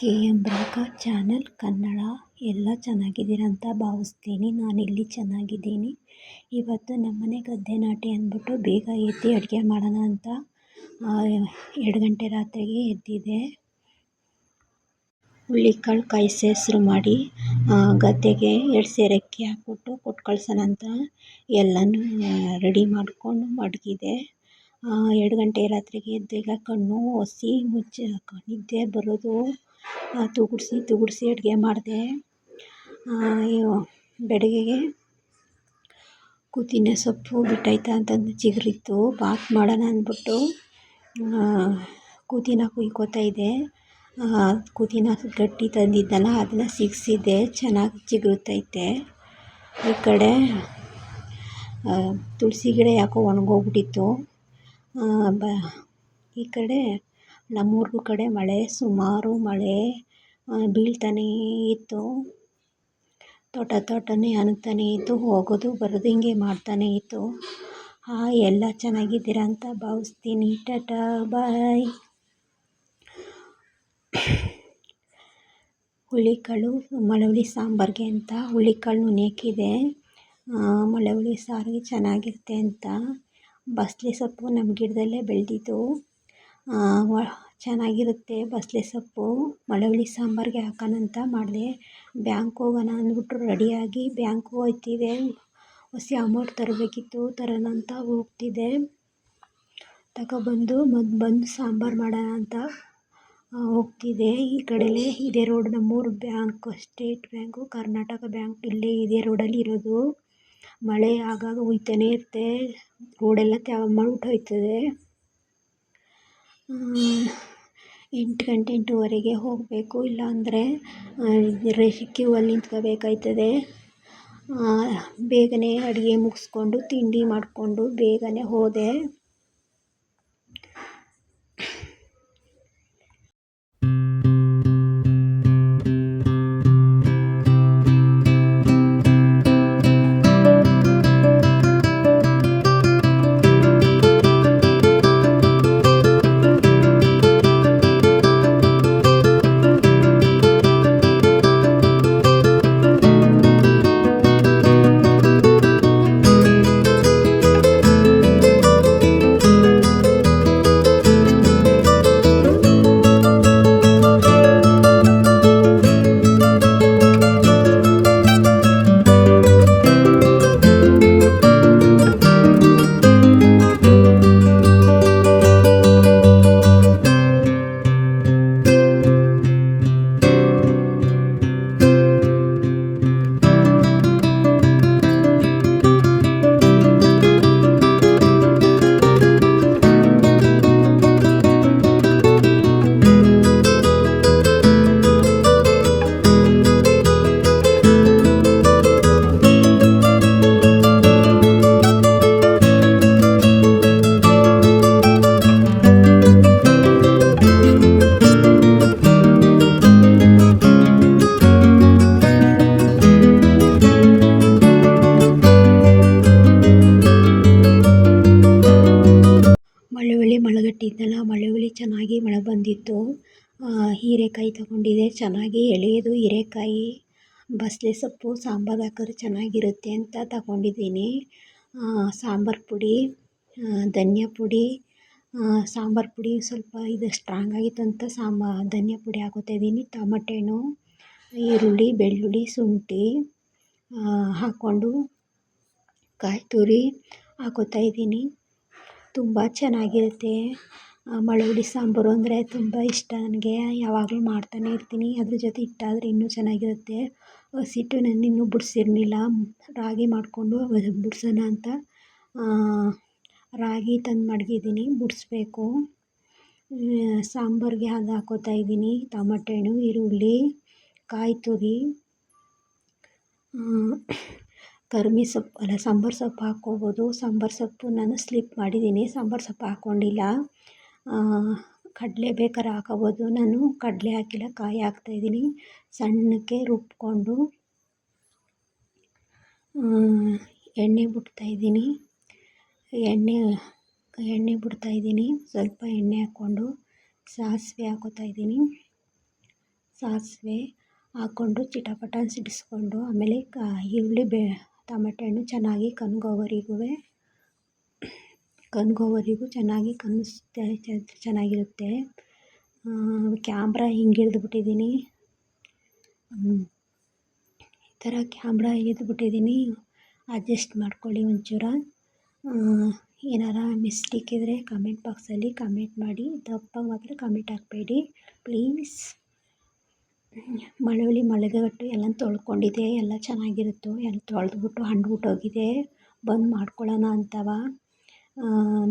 K M ರೇಖಾ channel Kannada ಎಲ್ಲ ಚೆನ್ನಾಗಿದ್ದೀರ ಅಂತ ಭಾವಿಸ್ತೀನಿ. ನಾನಿಲ್ಲಿ ಚೆನ್ನಾಗಿದ್ದೀನಿ. ಇವತ್ತು ನಮ್ಮನೆ ಗದ್ದೆ ನಾಟಿ ಅಂದ್ಬಿಟ್ಟು ಬೇಗ ಎದ್ದು ಅಡುಗೆ ಮಾಡೋಣ ಅಂತ 2 ಗಂಟೆ ರಾತ್ರಿಗೆ ಎದ್ದಿದ್ದೆ. ಹುಳ್ಳಿಕಾಳು ಕಾಯಿಸಿ ಹೆಸರು ಮಾಡಿ ಗದ್ದೆಗೆ 2 ಸೇರು ಅಕ್ಕಿ ಹಾಕ್ಬಿಟ್ಟು ಕೊಟ್ಟು ಕಳ್ಸೋಣ ಅಂತ ಎಲ್ಲನೂ ರೆಡಿ ಮಾಡಿಕೊಂಡು ಮಡಗಿದೆ. 2 ಗಂಟೆ ರಾತ್ರಿಗೆ ಎದ್ದು ಈಗ ಕಣ್ಣು ಒಸಿ ಮುಚ್ಚಿ ನಿದ್ದೆ ಬರೋದು ತುಗುಡಿಸಿ ಅಡುಗೆ ಮಾಡಿದೆ. ಬೆಳಗ್ಗೆಗೆ ಪುದೀನ ಸೊಪ್ಪು ಬಿಟ್ಟೈತೆ ಅಂತಂದು ಚಿಗುರಿತ್ತು. ಬಾತ್ ಮಾಡೋಣ ಅಂದ್ಬಿಟ್ಟು ಪುದೀನ ಕುಯ್ಕೋತಾ ಇದ್ದೆ. ಪುದೀನ ಗಟ್ಟಿ ತಂದಿದ್ದಲ್ಲ ಅದನ್ನು ಸಿಗಿಸಿದ್ದೆ, ಚೆನ್ನಾಗಿ ಚಿಗುರುತ್ತೈತೆ. ಈ ಕಡೆ ತುಳಸಿ ಗಿಡ ಯಾಕೋ ಒಣಗೋಗ್ಬಿಟ್ಟಿತ್ತು. ಈ ಕಡೆ ನಮ್ಮೂರು ಕಡೆ ಸುಮಾರು ಮಳೆ ಬೀಳ್ತಾನೇ ಇತ್ತು. ತೋಟನೇ ಅನುಗ್ತಾನೇ ಇತ್ತು, ಹೋಗೋದು ಬರೋದು ಹಿಂಗೆ ಮಾಡ್ತಾನೇ ಇತ್ತು. ಎಲ್ಲ ಚೆನ್ನಾಗಿದ್ದೀರ ಅಂತ ಭಾವಿಸ್ತೀನಿ. ಟಾಟಾ ಬಾಯ್. ಹುಳ್ಳಿಕಾಳು ಮಳವಳ್ಳಿ ಸಾಂಬಾರಿಗೆ ಅಂತ ಹುಳ್ಳಿಕಾಳು ನೆನೆಯಕ್ಕಿದೆ. ಮಳವಳ್ಳಿ ಸಾರಿಗೆ ಚೆನ್ನಾಗಿರುತ್ತೆ ಅಂತ. ಬಸಳೆ ಸೊಪ್ಪು ನಮ್ಮ ಗಿಡದಲ್ಲೇ ಬೆಳೆದಿದ್ದು, ಚೆನ್ನಾಗಿರುತ್ತೆ ಬಸಳೆ ಸೊಪ್ಪು. ಮಳವಳ್ಳಿ ಸಾಂಬಾರಿಗೆ ಹಾಕೋಣಂತ ಮಾಡಿದೆ. ಬ್ಯಾಂಕ್ ಹೋಗೋಣ ಅಂದ್ಬಿಟ್ಟು ರೆಡಿಯಾಗಿ ಬ್ಯಾಂಕ್ ಹೋಗ್ತಿದ್ದೆ. ಹೊಸ ಅಮೌಂಟ್ ತರಬೇಕಿತ್ತು, ತರೋಣ ಅಂತ ಹೋಗ್ತಿದ್ದೆ. ಬಂದು ಸಾಂಬಾರು ಮಾಡೋಣ ಅಂತ ಹೋಗ್ತಿದ್ದೆ. ಈ ಕಡೆಲೇ ಇದೇ ರೋಡ್ ನಮ್ಮೂರು bank, state bank, Karnataka bank ಇಲ್ಲೇ ಇದೇ ರೋಡಲ್ಲಿ ಇರೋದು. ಮಳೆ ಆಗಾಗ ಹುಯ್ತಾನೇ ಇರುತ್ತೆ, ರೋಡೆಲ್ಲ ಮಾಡ್ಬಿಟ್ಟೋಯ್ತದೆ. 8 ಗಂಟೆ 8:30ಗೆ ಹೋಗಬೇಕು, ಇಲ್ಲಾಂದರೆ ಕ್ಯೂ ಅಲ್ಲಿ ನಿಂತ್ಕೋಬೇಕಾಯ್ತದೆ. ಬೇಗನೆ ಅಡುಗೆ ಮುಗಿಸ್ಕೊಂಡು ತಿಂಡಿ ಮಾಡಿಕೊಂಡು ಬೇಗನೆ ಹೋದೆ. ಮಳೆಗಟ್ಟಿದ್ದಲ್ಲ, ಮಳವಳ್ಳಿ ಚೆನ್ನಾಗಿ ಮಳೆ ಬಂದಿತ್ತು. ಹೀರೆಕಾಯಿ ತಗೊಂಡಿದ್ದೆ, ಚೆನ್ನಾಗಿ ಎಳೆಯದು ಹೀರೆಕಾಯಿ. ಬಸಳೆ ಸೊಪ್ಪು ಸಾಂಬಾರು ಹಾಕಿದ್ರೆ ಚೆನ್ನಾಗಿರುತ್ತೆ ಅಂತ ತಗೊಂಡಿದ್ದೀನಿ. ಸಾಂಬಾರು ಪುಡಿ, ಧನಿಯಾ ಪುಡಿ, ಸಾಂಬಾರು ಪುಡಿ ಸ್ವಲ್ಪ ಇದು ಸ್ಟ್ರಾಂಗ್ ಆಗಿತ್ತು ಅಂತ ಧನಿಯಾ ಪುಡಿ ಹಾಕೋತಾಯಿದ್ದೀನಿ. ಟೊಮಟೆ ಹಣ್ಣು, ಈರುಳ್ಳಿ, ಬೆಳ್ಳುಳ್ಳಿ, ಶುಂಠಿ ಹಾಕ್ಕೊಂಡು ಕಾಯಿ ತುರಿ ಹಾಕೋತಾಯಿದ್ದೀನಿ. ತುಂಬ ಚೆನ್ನಾಗಿರುತ್ತೆ. ಮಳವಳ್ಳಿ ಸಾಂಬಾರು ಅಂದರೆ ತುಂಬ ಇಷ್ಟ ನನಗೆ. ಯಾವಾಗಲೂ ಮಾಡ್ತಾನೆ ಇರ್ತೀನಿ. ಅದ್ರ ಜೊತೆ ಹಿಟ್ಟಾದರೆ ಇನ್ನೂ ಚೆನ್ನಾಗಿರುತ್ತೆ. ಹಸಿಟ್ಟು ನಾನು ಇನ್ನೂ ಬಿಡಿಸಿರ್ಲಿಲ್ಲ. ರಾಗಿ ಮಾಡಿಕೊಂಡು ಬಿಡಿಸೋಣ ಅಂತ ರಾಗಿ ತಂದು ಮಡಗಿದ್ದೀನಿ, ಬಿಡಿಸ್ಬೇಕು. ಸಾಂಬಾರಿಗೆ ಅದು ಹಾಕೋತಾಯಿದ್ದೀನಿ. ಟೊಮಟೆ ಹಣ್ಣು, ಈರುಳ್ಳಿ, ಕಾಯಿ ತುರಿ, ಸಾಂಬಾರು ಸೊಪ್ಪು ಹಾಕ್ಕೋಬೋದು. ಸಾಂಬಾರು ಸೊಪ್ಪು ನಾನು ಸ್ಲಿಪ್ ಮಾಡಿದ್ದೀನಿ, ಸಾಂಬಾರು ಸೊಪ್ಪು ಹಾಕ್ಕೊಂಡಿಲ್ಲ. ಕಡಲೆ ಬೇಕಾದ್ರೆ ಹಾಕೋಬೋದು, ನಾನು ಕಡಲೆ ಹಾಕಿಲ್ಲ, ಕಾಯಿ ಹಾಕ್ತಾಯಿದ್ದೀನಿ. ಸಣ್ಣಕ್ಕೆ ರುಬ್ಕೊಂಡು ಎಣ್ಣೆ ಬಿಡ್ತಾಯಿದ್ದೀನಿ. ಸ್ವಲ್ಪ ಎಣ್ಣೆ ಹಾಕ್ಕೊಂಡು ಸಾಸಿವೆ ಹಾಕೋತಾಯಿದ್ದೀನಿ. ಸಾಸಿವೆ ಹಾಕ್ಕೊಂಡು ಚಿಟಪಟ ಸಿಡಿಸ್ಕೊಂಡು ಆಮೇಲೆ ಈರುಳ್ಳಿ ಟೊಮೆಟೊ ಹಣ್ಣು ಚೆನ್ನಾಗಿ ಕನ್ಗೋವರೆಗೂ ಚೆನ್ನಾಗಿ ಚೆನ್ನಾಗಿರುತ್ತೆ. ಕ್ಯಾಮ್ರಾ ಹಿಂಗೆ ಹಿಡಿದ್ಬಿಟ್ಟಿದ್ದೀನಿ, ಈ ಥರ ಕ್ಯಾಮ್ರಾ ಹಿಡಿದ್ಬಿಟ್ಟಿದ್ದೀನಿ, ಅಡ್ಜಸ್ಟ್ ಮಾಡ್ಕೊಳ್ಳಿ ಒಂಚೂರು. ಏನಾರ ಮಿಸ್ಟೇಕ್ ಇದ್ದರೆ ಕಮೆಂಟ್ ಬಾಕ್ಸಲ್ಲಿ ಕಮೆಂಟ್ ಮಾಡಿ, ತಪ್ಪಾಗಿ ಮಾತ್ರ ಕಮೆಂಟ್ ಹಾಕಬೇಡಿ ಪ್ಲೀಸ್. ಮಳೆಗಟ್ಟು ಎಲ್ಲ ತೊಳ್ಕೊಂಡಿದ್ದೆ, ಎಲ್ಲ ಚೆನ್ನಾಗಿರುತ್ತೋ ಎಲ್ಲ ತೊಳೆದ್ಬಿಟ್ಟು ಹಂಡ್ಬಿಟ್ಟೋಗಿದೆ. ಬಂದು ಮಾಡ್ಕೊಳ್ಳೋಣ ಅಂತವ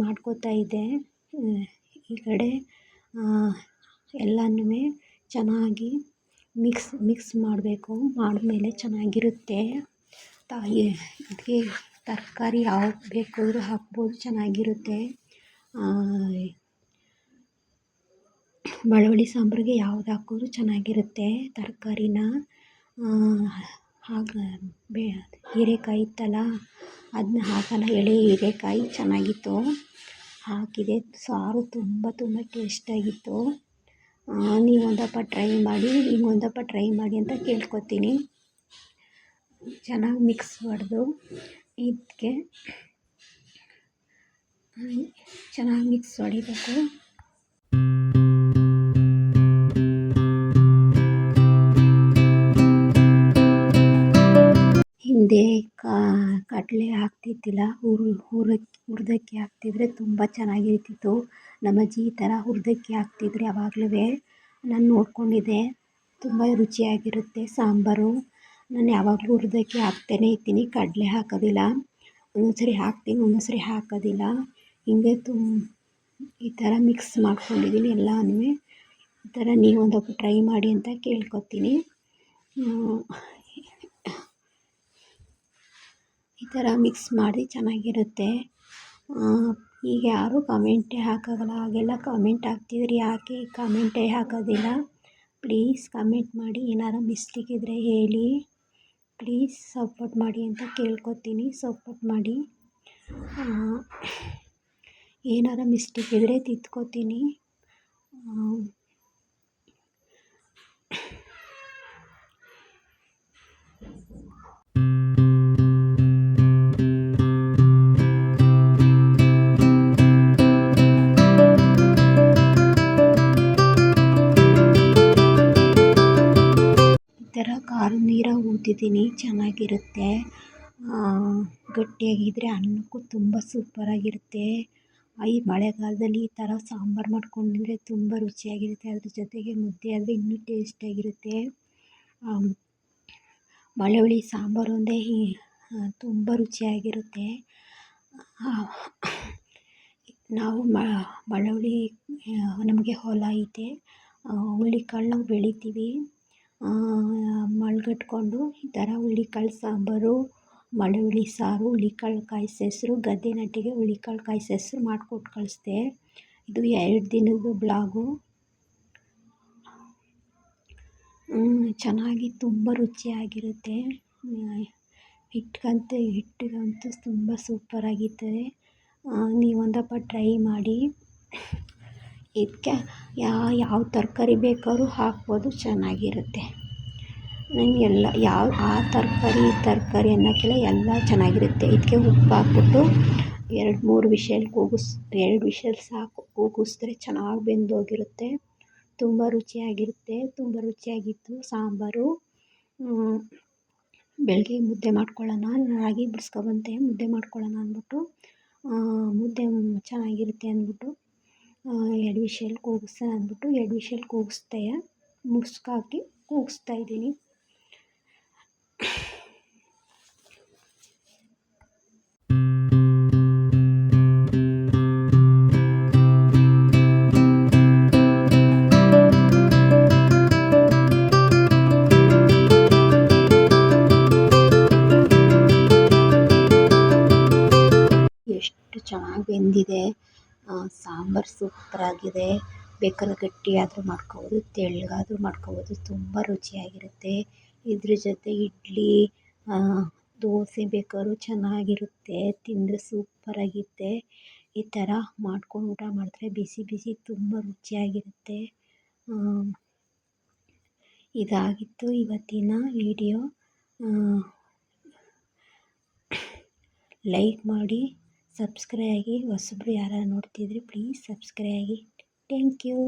ಮಾಡ್ಕೋತಾ ಇದ್ದೆ. ಈ ಕಡೆ ಎಲ್ಲನೂ ಚೆನ್ನಾಗಿ ಮಿಕ್ಸ್ ಮಾಡಬೇಕು. ಮಾಡಿದ್ಮೇಲೆ ಚೆನ್ನಾಗಿರುತ್ತೆ. ಇದಕ್ಕೆ ತರಕಾರಿ ಯಾವ್ದು ಬೇಕಾದರೂ ಹಾಕ್ಬೋದು, ಚೆನ್ನಾಗಿರುತ್ತೆ. ಬೆಳ್ಳುಳ್ಳಿ ಸಾಂಬಾರಿಗೆ ಯಾವ್ದು ಹಾಕಿದ್ರೂ ಚೆನ್ನಾಗಿರುತ್ತೆ. ತರಕಾರಿನ ಹೀರೆಕಾಯಿ ಇತ್ತಲ್ಲ, ಅದನ್ನ ಹಾಕೋಣ, ಎಳೆ ಹೀರೆಕಾಯಿ ಚೆನ್ನಾಗಿತ್ತು, ಹಾಕಿದೆ. ಸಾರು ತುಂಬ ಟೇಸ್ಟಾಗಿತ್ತು. ನೀವೊಂದಪ್ಪ ಟ್ರೈ ಮಾಡಿ ಅಂತ ಕೇಳ್ಕೊತೀನಿ. ಚೆನ್ನಾಗಿ ಮಿಕ್ಸ್ ಹೊಡೆದು ಇದಕ್ಕೆ ಚೆನ್ನಾಗಿ ಮಿಕ್ಸ್ ಹೊಡಿಬೇಕು. ಹಿಂದೆ ಕಡಲೆ ಹಾಕ್ತಿದ್ದಿಲ್ಲ, ಹುರಿದಕ್ಕಿ ಹಾಕ್ತಿದ್ರೆ ತುಂಬ ಚೆನ್ನಾಗಿರ್ತಿತ್ತು. ನಮ್ಮಜ್ಜಿ ಈ ಥರ ಹುರಿದಕ್ಕಿ ಹಾಕ್ತಿದ್ರು. ಯಾವಾಗಲೂ ನಾನು ನೋಡ್ಕೊಂಡಿದ್ದೆ, ತುಂಬ ರುಚಿಯಾಗಿರುತ್ತೆ ಸಾಂಬಾರು. ನಾನು ಯಾವಾಗಲೂ ಹುರಿದಕ್ಕಿ ಹಾಕ್ತಾನೇ ಇರ್ತೀನಿ, ಕಡಲೆ ಹಾಕೋದಿಲ್ಲ. ಒಂದೊಂದ್ಸರಿ ಹಾಕ್ತೀನಿ, ಒಂದೊಂದ್ಸರಿ ಹಾಕೋದಿಲ್ಲ. ಹಿಂಗೆ ಈ ಥರ ಮಿಕ್ಸ್ ಮಾಡ್ಕೊಂಡಿದ್ದೀನಿ ಎಲ್ಲನೂ. ಈ ಥರ ನೀವೊಂದಪ್ಪ ಟ್ರೈ ಮಾಡಿ ಅಂತ ಕೇಳ್ಕೊತೀನಿ. ಈ ಥರ ಮಿಕ್ಸ್ ಮಾಡಿ ಚೆನ್ನಾಗಿರುತ್ತೆ. ಈಗ ಯಾರೂ ಕಮೆಂಟೇ ಹಾಕೋಲ್ಲ, ಹಾಗೆಲ್ಲ ಕಮೆಂಟ್ ಹಾಕ್ತಿದ್ರಿ, ಯಾಕೆ ಕಮೆಂಟೇ ಹಾಕೋದಿಲ್ಲ? ಪ್ಲೀಸ್ ಕಮೆಂಟ್ ಮಾಡಿ. ಏನಾರ ಮಿಸ್ಟೇಕ್ ಇದ್ದರೆ ಹೇಳಿ ಪ್ಲೀಸ್. ಸಪೋರ್ಟ್ ಮಾಡಿ ಅಂತ ಕೇಳ್ಕೊತೀನಿ, ಸಪೋರ್ಟ್ ಮಾಡಿ. ಏನಾರ ಮಿಸ್ಟೇಕ್ ಇದ್ದರೆ ತಿದ್ಕೋತೀನಿ. ಈ ಥರ ಖಾರದ ನೀರ ಊದಿದ್ದೀನಿ, ಚೆನ್ನಾಗಿರುತ್ತೆ. ಗಟ್ಟಿಯಾಗಿದ್ದರೆ ಅನ್ನಕ್ಕೂ ತುಂಬ ಸೂಪರಾಗಿರುತ್ತೆ. ಈ ಮಳೆಗಾಲದಲ್ಲಿ ಈ ಥರ ಸಾಂಬಾರು ಮಾಡ್ಕೊಂಡಿದ್ರೆ ತುಂಬ ರುಚಿಯಾಗಿರುತ್ತೆ. ಅದ್ರ ಜೊತೆಗೆ ಮುದ್ದೆ ಆದರೆ ಇನ್ನೂ ಟೇಸ್ಟಾಗಿರುತ್ತೆ. ಬೆಳ್ಳುಳ್ಳಿ ಸಾಂಬಾರು ಅಂದರೆ ತುಂಬ ರುಚಿಯಾಗಿರುತ್ತೆ. ನಾವು ಬೆಳ್ಳುಳ್ಳಿ, ನಮಗೆ ಹೊಲ ಐತೆ, ಹುಳ್ಳಿಕಾಳು ನಾವು ಬೆಳಿತೀವಿ. ಮಳ್ಗಟ್ಕೊಂಡು ಈ ಥರ ಹುಳ್ಳಿಕಾಳು ಸಾಂಬಾರು, ಬೆಳ್ಳುಳ್ಳಿ ಸಾರು, ಹುಳ್ಳಿಕಾಳು ಕಾಯಿ ಸೆಸರು, ಗದ್ದೆ ನಾಟಿಗೆ ಹುಳ್ಳಿಕಾಳು ಕಾಯಿ ಸೆಸರು ಮಾಡಿಕೊಟ್ಟು ಕಳಿಸ್ದೆ. ಇದು 2 ದಿನದ ಬ್ಲಾಗು. ಚೆನ್ನಾಗಿ ತುಂಬ ರುಚಿಯಾಗಿರುತ್ತೆ. ಹಿಟ್ಟಿಗಂತೂ ತುಂಬ ಸೂಪರಾಗಿರ್ತದೆ. ನೀವೊಂದಪ್ಪ ಟ್ರೈ ಮಾಡಿ. ಇದಕ್ಕೆ ಯಾವ ತರಕಾರಿ ಬೇಕಾದ್ರೂ ಹಾಕ್ಬೋದು, ಚೆನ್ನಾಗಿರುತ್ತೆ. ನನಗೆಲ್ಲ ಆ ತರಕಾರಿ ಈ ತರಕಾರಿ ಅನ್ನೋಕ್ಕಿಲ್ಲ, ಎಲ್ಲ ಚೆನ್ನಾಗಿರುತ್ತೆ. ಇದಕ್ಕೆ ಉಪ್ಪು ಹಾಕ್ಬಿಟ್ಟು 2-3 ವಿಷಲ್ 2 ವಿಷಲ್ ಸಾಕು, ಕೂಗಿಸಿದ್ರೆ ಚೆನ್ನಾಗಿ ಬೆಂದೋಗಿರುತ್ತೆ. ತುಂಬ ರುಚಿಯಾಗಿರುತ್ತೆ. ತುಂಬ ರುಚಿಯಾಗಿತ್ತು ಸಾಂಬಾರು. ಬೆಳಗ್ಗೆ ಮುದ್ದೆ ಮಾಡ್ಕೊಳ್ಳೋಣ, ರಾಗಿ ಬಿಡಿಸ್ಕೊಬಂದೆ, ಮುದ್ದೆ ಮಾಡ್ಕೊಳ್ಳೋಣ ಅಂದ್ಬಿಟ್ಟು, ಮುದ್ದೆ ಚೆನ್ನಾಗಿರುತ್ತೆ ಅಂದ್ಬಿಟ್ಟು 2 ವಿಷಲ್ ಕೂಗಿಸೋಣ ಅಂದ್ಬಿಟ್ಟು 2 ವಿಷಲ್ ಮುಗಿಸ್ಕಾಕಿ ಕೂಗಿಸ್ತಾಯಿದ್ದೀನಿ. ಎಷ್ಟು ಚೆನ್ನಾಗಿ ಬೆಂದಿದೆ. ಸಾಂಬಾರು ಸೂಪರಾಗಿದೆ. ಬೇಕಾದ್ರೆ ಗಟ್ಟಿಯಾದರೂ ಮಾಡ್ಕೊಬೋದು, ತೆಳ್ಳಗಾದರೂ ಮಾಡ್ಕೊಬೋದು, ತುಂಬ ರುಚಿಯಾಗಿರುತ್ತೆ. ಇದ್ರ ಜೊತೆ ಇಡ್ಲಿ, ದೋಸೆ ಬೇಕಾದ್ರೂ ಚೆನ್ನಾಗಿರುತ್ತೆ, ತಿಂದರೆ ಸೂಪರಾಗಿರುತ್ತೆ. ಈ ಥರ ಮಾಡ್ಕೊಂಡು ಊಟ ಮಾಡಿದ್ರೆ ಬಿಸಿ ಬಿಸಿ ತುಂಬ ರುಚಿಯಾಗಿರುತ್ತೆ. ಇದಾಗಿತ್ತು ಇವತ್ತಿನ ವಿಡಿಯೋ. ಲೈಕ್ ಮಾಡಿ, ಸಬ್ಸ್ಕ್ರೈಬ್ ಆಗಿ. ಹೊಸಬ್ರು ಯಾರು ನೋಡ್ತಿದ್ರೆ ಪ್ಲೀಸ್ ಸಬ್ಸ್ಕ್ರೈಬ್ ಆಗಿ. Thank you.